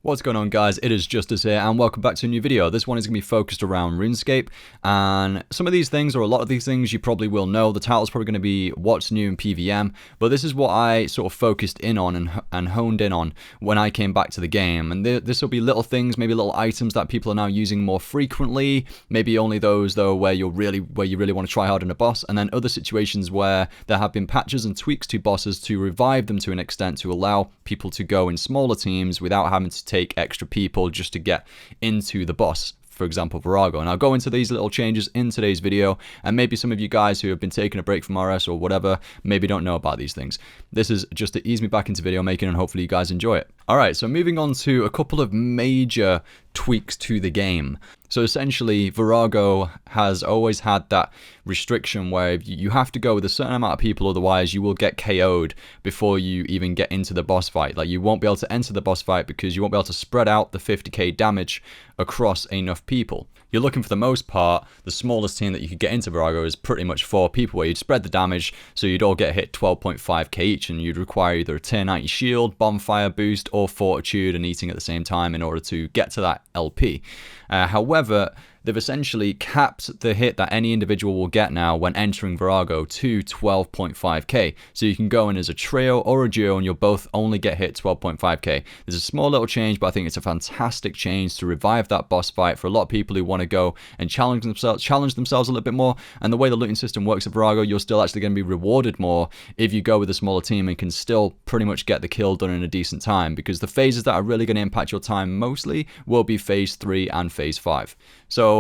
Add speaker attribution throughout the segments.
Speaker 1: What's going on, guys? It is Justice here, and welcome back to a new video. This one is going to be focused around Runescape, and some of these things, or a lot of these things, you probably will know. The title's probably going to be What's New in PvM, but this is what I sort of focused in on and honed in on when I came back to the game. And this will be little things, maybe little items that people are now using more frequently, maybe only those, though, where you really want to try hard on a boss, and then other situations where there have been patches and tweaks to bosses to revive them to an extent to allow people to go in smaller teams without having to take extra people just to get into the boss, for example Virago. And I'll go into these little changes in today's video, and maybe some of you guys who have been taking a break from RS or whatever maybe don't know about these things. This is just to ease me back into video making, and hopefully you guys enjoy it. Alright, so moving on to a couple of major tweaks to the game. So essentially, Virago has always had that restriction where you have to go with a certain amount of people, otherwise you will get KO'd before you even get into the boss fight. Like, you won't be able to enter the boss fight because you won't be able to spread out the 50k damage across enough people. You're looking, for the most part, the smallest team that you could get into Virago is pretty much 4 people, where you'd spread the damage so you'd all get hit 12.5k each, and you'd require either a tier 90 shield, bonfire boost, or fortitude and eating at the same time in order to get to that LP. However, they've essentially capped the hit that any individual will get now when entering Virago to 12.5k. So you can go in as a trio or a duo and you'll both only get hit 12.5k. There's a small little change, but I think it's a fantastic change to revive that boss fight for a lot of people who want to go and challenge themselves a little bit more. And the way the looting system works at Virago, you're still actually going to be rewarded more if you go with a smaller team and can still pretty much get the kill done in a decent time, because the phases that are really going to impact your time mostly will be phase 3 and phase 5. So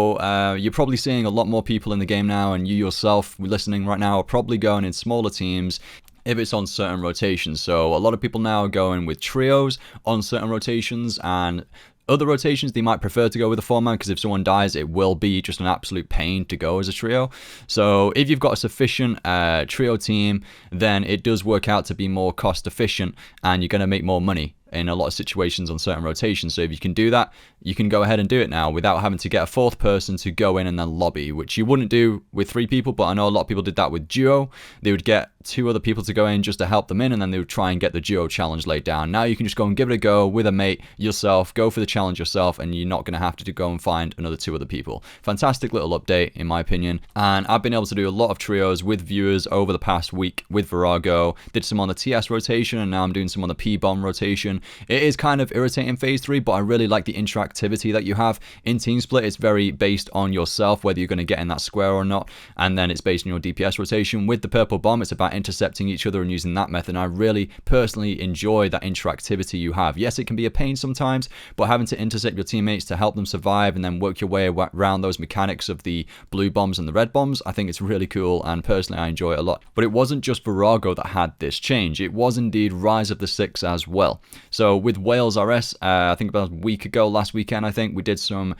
Speaker 1: you're probably seeing a lot more people in the game now, and you yourself listening right now are probably going in smaller teams if it's on certain rotations. So a lot of people now are going with trios on certain rotations, and other rotations they might prefer to go with a 4-man, because if someone dies it will be just an absolute pain to go as a trio. So if you've got a sufficient trio team, then it does work out to be more cost efficient and you're going to make more money in a lot of situations on certain rotations. So if you can do that, you can go ahead and do it now without having to get a 4th person to go in and then lobby, which you wouldn't do with 3 people, but I know a lot of people did that with duo. They would get 2 other people to go in just to help them in, and then they would try and get the duo challenge laid down. Now you can just go and give it a go with a mate yourself, go for the challenge yourself, and you're not going to have to go and find another 2 other people. Fantastic little update in my opinion, and I've been able to do a lot of trios with viewers over the past week with Virago. Did some on the TS rotation, and now I'm doing some on the P-bomb rotation. It is kind of irritating phase 3, but I really like the interactivity that you have in Team Split. It's very based on yourself, whether you're going to get in that square or not, and then it's based on your DPS rotation. With the purple bomb, it's about intercepting each other and using that method, and I really personally enjoy that interactivity you have. Yes, it can be a pain sometimes, but having to intercept your teammates to help them survive and then work your way around those mechanics of the blue bombs and the red bombs, I think it's really cool, and personally I enjoy it a lot. But it wasn't just Virago that had this change, it was indeed Rise of the Six as well. So with Wales RS, I think about a week ago, last weekend I think, we did some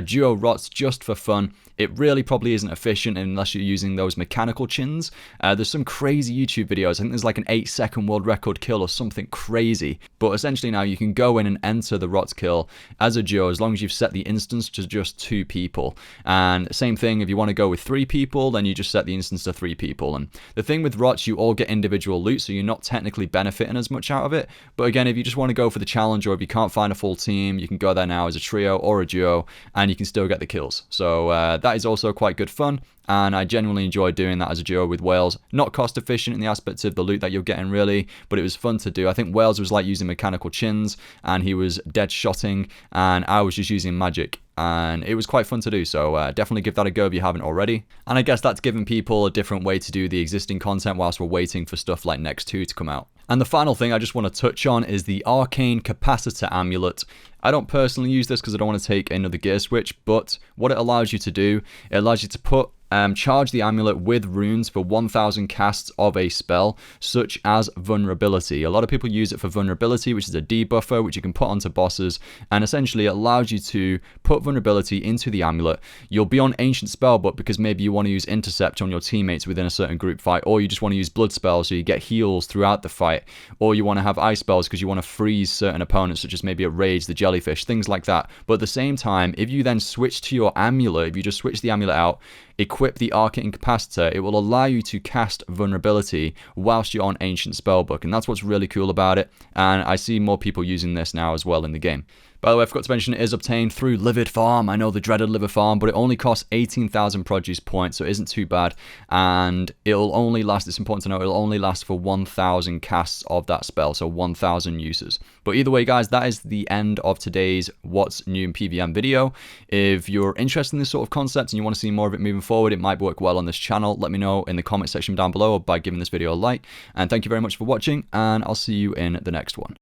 Speaker 1: duo rots just for fun. It really probably isn't efficient unless you're using those mechanical chins. There's some crazy YouTube videos. I think there's like an 8-second world record kill or something crazy. But essentially now you can go in and enter the rot kill as a duo as long as you've set the instance to just 2 people. And same thing, if you want to go with 3 people, then you just set the instance to 3 people. And the thing with rots, you all get individual loot, so you're not technically benefiting as much out of it. But again, if you just want to go for the challenge, or if you can't find a full team, you can go there now as a trio or a duo, and you can still get the kills. So that is also quite good fun, and I genuinely enjoyed doing that as a duo with Wales. Not cost efficient in the aspects of the loot that you're getting really, but it was fun to do. I think Wales was like using mechanical chins, and he was dead shotting, and I was just using magic, and it was quite fun to do. So definitely give that a go if you haven't already. And I guess that's giving people a different way to do the existing content whilst we're waiting for stuff like Next 2 to come out. And the final thing I just want to touch on is the Arcane Capacitor Amulet. I don't personally use this because I don't want to take another gear switch, but what it allows you to do, it allows you to put charge the amulet with runes for 1000 casts of a spell, such as vulnerability. A lot of people use it for vulnerability, which is a debuffer, which you can put onto bosses, and essentially it allows you to put vulnerability into the amulet. You'll be on ancient spellbook because maybe you want to use intercept on your teammates within a certain group fight, or you just want to use blood spells so you get heals throughout the fight, or you want to have ice spells because you want to freeze certain opponents, such as maybe a rage, the jellyfish, things like that. But at the same time, if you then switch to your amulet, if you just switch the amulet out, equip the Arcane Capacitor, it will allow you to cast vulnerability whilst you're on ancient spellbook, and that's what's really cool about it, and I see more people using this now as well in the game. By the way, I forgot to mention it is obtained through Livid Farm. I know the dreaded Livid Farm, but it only costs 18,000 produce points, so it isn't too bad. And it'll only last, it's important to know, it'll only last for 1,000 casts of that spell, so 1,000 uses. But either way, guys, that is the end of today's What's New in PvM video. If you're interested in this sort of concept and you want to see more of it moving forward, it might work well on this channel. Let me know in the comment section down below or by giving this video a like. And thank you very much for watching, and I'll see you in the next one.